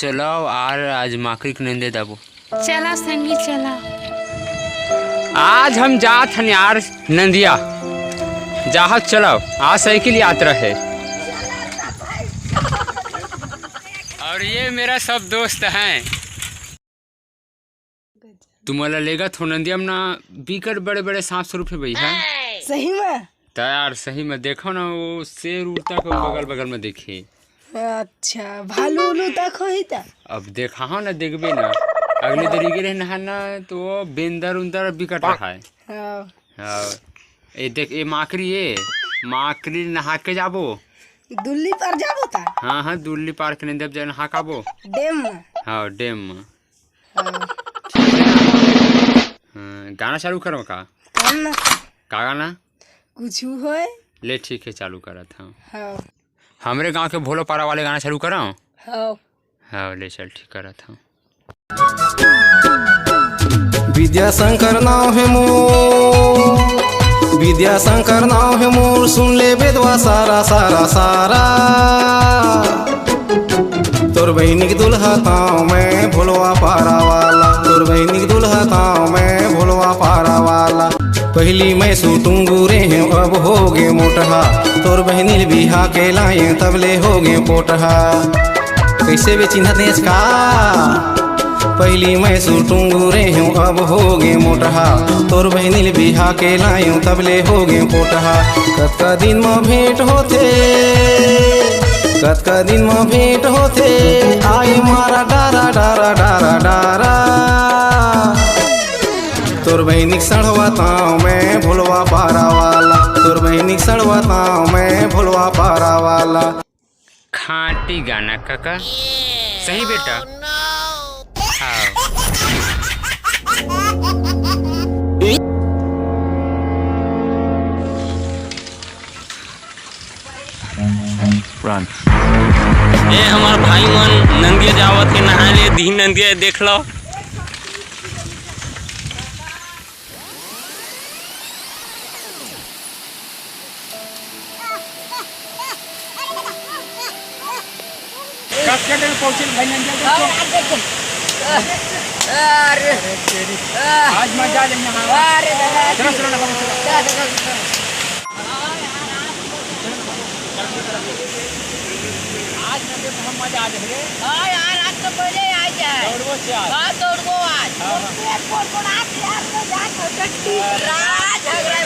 चलो आर आज माकड़ी के नंदे दाबो। चला संगी चला। आज हम जात हन यार नंदिया जहाँ चलो आज साइकिल यात्रा है और ये मेरा सब दोस्त हैं। तुम्हारा लेगा थो नंदिया में ना बिकट बड़े बड़े सांप स्वरूप है भैया। सही में तैयार सही में देखो ना वो शेर उड़ता को बगल बगल में देखे। अच्छा भालू उलू तक हो ही था। अब देखा हो ना देखबे ना अगले तरीके रहे नहाना तो बेंदर उंदर बिकट रहा है। हाँ ये देख ये माकड़ी नहा के जाबो दुल्ली पर जाबो था। हाँ हाँ दुल्ली पार्क ने जब जाए नहा काबो डैम में। हाँ डैम में। गाना चालू करो का ना गाना कुछ होए ले ठीक है चालू करा था। हाँ हमरे गांव के भोलो पारा वाले गाना चालू करा। हाँ हाँ ले चल ठीक करा था। विद्याशंकर नाम है मोर, विद्याशंकर नाम है मोर, सुन ले बेदवा सारा सारा सारा। तोर बहनी के दुल्हा ताऊ मैं भोलवा पारा वाला, तोर बहनी के दुल्हा ताऊ मैं भोलवा पारा वाला। पहली मैं सूटूंगूरे हैं अब हो गे मोटहा, तोर बहनी बिहा के लाए तबले हो गे पोटहा। कैसे भी चिन्हत है इसका पहली मैं सूटूंगूरे हूँ अब हो गे मोटहा, तोर बहनी बिहा के लायूं तबले हो गे पोटहा। कतका दिन में भेंट होते, कतका दिन में भेंट होते, आए मारा डारा डारा डारा डारा। तोर बहनी सड़वाताऊँ मैं भोलवा पारा वाला, तोर बहनी सड़वाताऊँ मैं भोलवा पारा वाला। खाटी गाना काका सही बेटा। Run. ए हमार भाई मन नंदिया जावत के नहा ले दी नंदिया देख लो। आज मजा लेंगे आज हम मजा आ जाएंगे। हाँ यार आज तो पहले आ जाए। दौड़ो चाल। हाँ दौड़ो आज। रात झगड़ा